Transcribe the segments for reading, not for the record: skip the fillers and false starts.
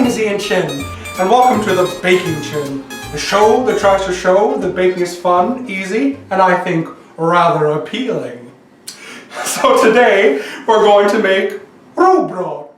name's Ian Chin, and welcome to the Baking Chin, the show that tries to show that baking is fun, easy, and I think rather appealing. So today we're going to make Rugbrød,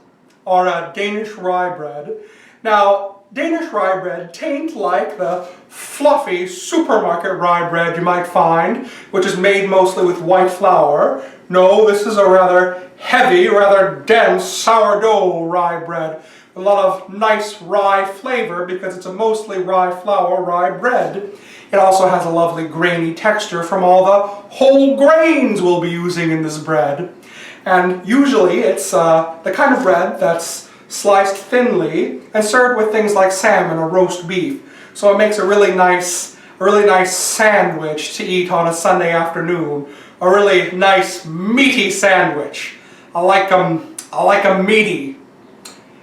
or Danish Rye Bread. Now, Danish rye bread tain't like the fluffy supermarket rye bread you might find, which is made mostly with white flour. No, this is a rather heavy, rather dense sourdough rye bread. A lot of nice rye flavor because it's a mostly rye flour rye bread. It also has a lovely grainy texture from all the whole grains we'll be using in this bread. And usually it's the kind of bread that's sliced thinly and served with things like salmon or roast beef. So it makes a really nice sandwich to eat on a Sunday afternoon. A really nice meaty sandwich. I like 'em meaty.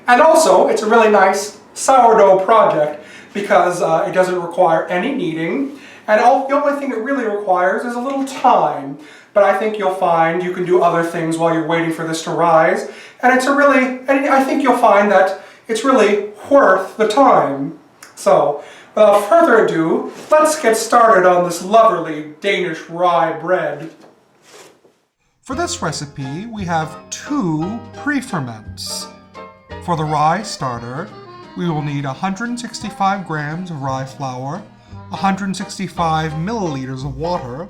And also, it's a really nice sourdough project because it doesn't require any kneading, and the only thing it really requires is a little time. But I think you'll find you can do other things while you're waiting for this to rise, and I think you'll find that it's really worth the time. So, without further ado, let's get started on this lovely Danish rye bread. For this recipe, we have 2 pre-ferments. For the Rye Starter, we will need 165 grams of rye flour, 165 milliliters of water,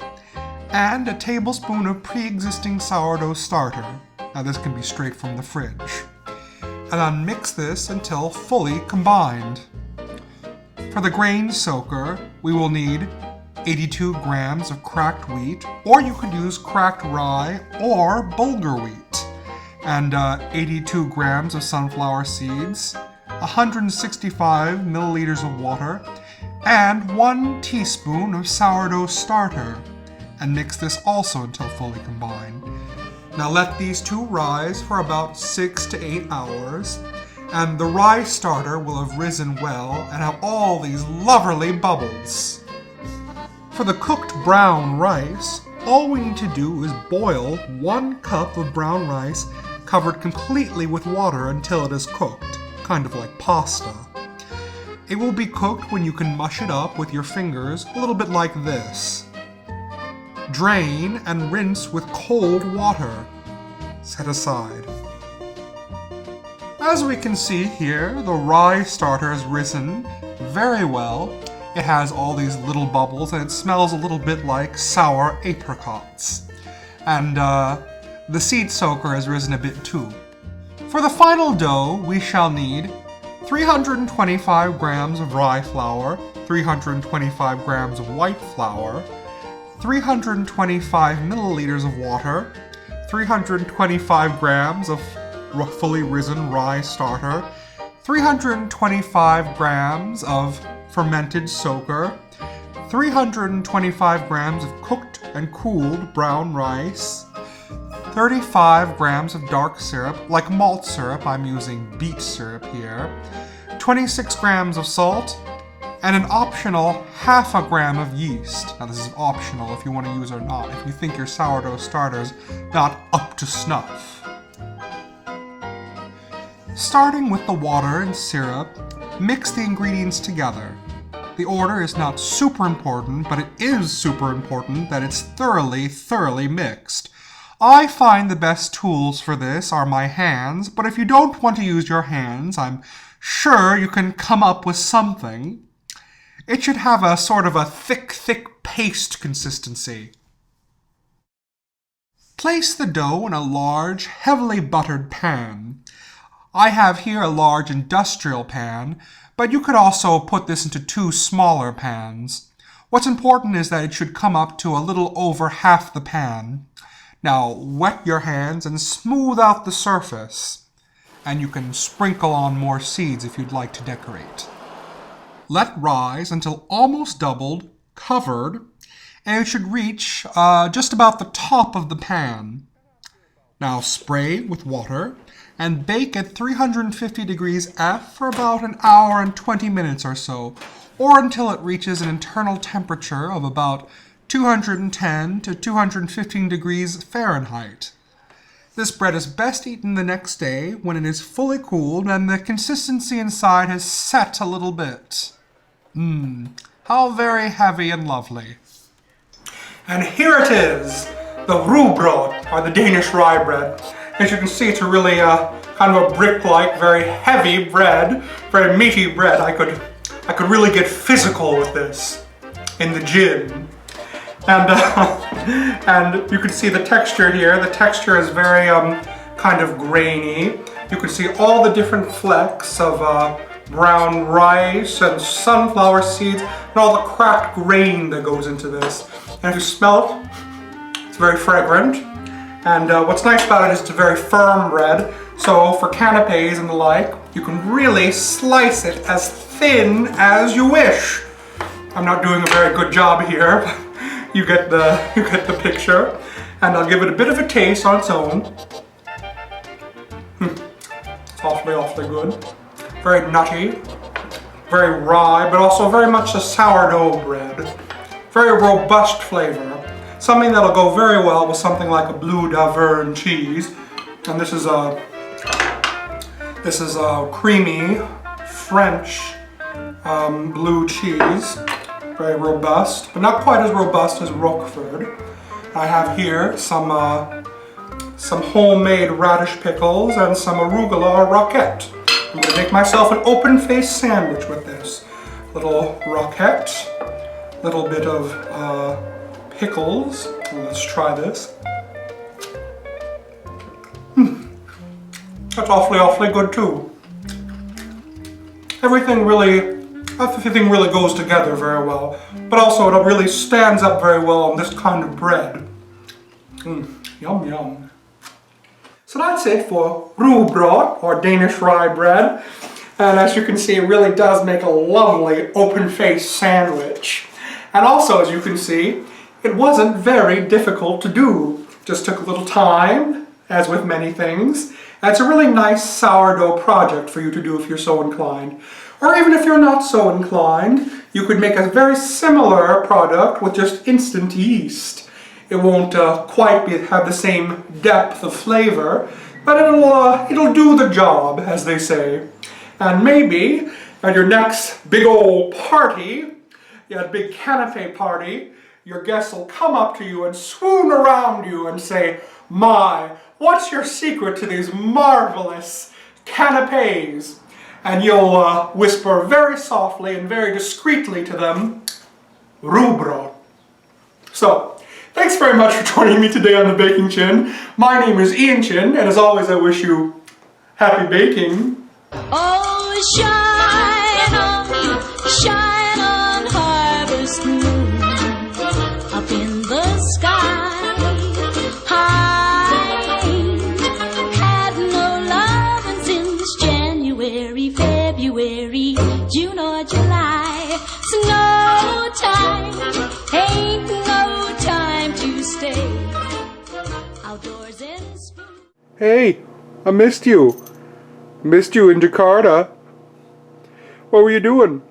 and a tablespoon of pre-existing sourdough starter. Now this can be straight from the fridge. And then mix this until fully combined. For the grain soaker, we will need 82 grams of cracked wheat, or you could use cracked rye or Bulgar wheat, and 82 grams of sunflower seeds, 165 milliliters of water, and 1 teaspoon of sourdough starter, and mix this also until fully combined. Now let these 2 rise for about 6 to 8 hours, and the rye starter will have risen well and have all these lovely bubbles. For the cooked brown rice, all we need to do is boil 1 cup of brown rice covered completely with water until it is cooked, kind of like pasta. It will be cooked when you can mush it up with your fingers, a little bit like this. Drain and rinse with cold water. Set aside. As we can see here, the rye starter has risen very well. It has all these little bubbles and it smells a little bit like sour apricots. And the seed soaker has risen a bit too. For the final dough, we shall need 325 grams of rye flour, 325 grams of white flour, 325 milliliters of water, 325 grams of fully risen rye starter, 325 grams of fermented soaker, 325 grams of cooked and cooled brown rice, 35 grams of dark syrup, like malt syrup, I'm using beet syrup here, 26 grams of salt, and an optional half a gram of yeast. Now this is optional if you want to use or not, if you think your sourdough starter's not up to snuff. Starting with the water and syrup, mix the ingredients together. The order is not super important, but it is super important that it's thoroughly mixed. I find the best tools for this are my hands, but if you don't want to use your hands, I'm sure you can come up with something. It should have a sort of a thick paste consistency. Place the dough in a large, heavily buttered pan. I have here a large industrial pan, but you could also put this into 2 smaller pans. What's important is that it should come up to a little over half the pan. Now wet your hands and smooth out the surface, and you can sprinkle on more seeds if you'd like to decorate. Let rise until almost doubled, covered, and it should reach just about the top of the pan. Now spray with water and bake at 350 degrees F for about an hour and 20 minutes or so, or until it reaches an internal temperature of about 210 to 215 degrees Fahrenheit. This bread is best eaten the next day when it is fully cooled and the consistency inside has set a little bit. How very heavy and lovely. And here it is, the Rugbrød, or the Danish Rye Bread. As you can see, it's a really kind of a brick-like, very heavy bread, very meaty bread. I could really get physical with this in the gym. And and you can see the texture here. The texture is very kind of grainy. You can see all the different flecks of brown rice and sunflower seeds and all the cracked grain that goes into this. And if you smell it, it's very fragrant. And what's nice about it is it's a very firm bread. So for canapes and the like, you can really slice it as thin as you wish. I'm not doing a very good job here, but you get the picture. And I'll give it a bit of a taste on its own. It's awfully good. Very nutty, very rye, but also very much a sourdough bread. Very robust flavor. Something that'll go very well with something like a blue d'Auvergne cheese. And this is a creamy French blue cheese. Very robust, but not quite as robust as Roquefort. I have here some homemade radish pickles and some arugula or roquette. I'm going to make myself an open-faced sandwich with this. Little roquette, little bit of pickles. Let's try this. That's awfully good too. Everything really goes together very well, but also it really stands up very well on this kind of bread. Yum yum. So that's it for Rugbrød, or Danish rye bread. And as you can see, it really does make a lovely open-faced sandwich. And also, as you can see, it wasn't very difficult to do. Just took a little time, as with many things. And it's a really nice sourdough project for you to do if you're so inclined. Or even if you're not so inclined, you could make a very similar product with just instant yeast. It won't quite have the same depth of flavor, but it'll do the job, as they say. And maybe at your next big old party, your big canapé party, your guests will come up to you and swoon around you and say, "My, what's your secret to these marvelous canapés?" And you'll whisper very softly and very discreetly to them, "Rugbrød." So, thanks very much for joining me today on the Baking Chin. My name is Ian Chin, and as always, I wish you happy baking. Oh, shine on harvest moon, up in the sky, high. Had no lovin' since January, February, June or July. So no time, ain't no time to stay outdoors in spring. Hey, I missed you. Missed you in Jakarta. What were you doing?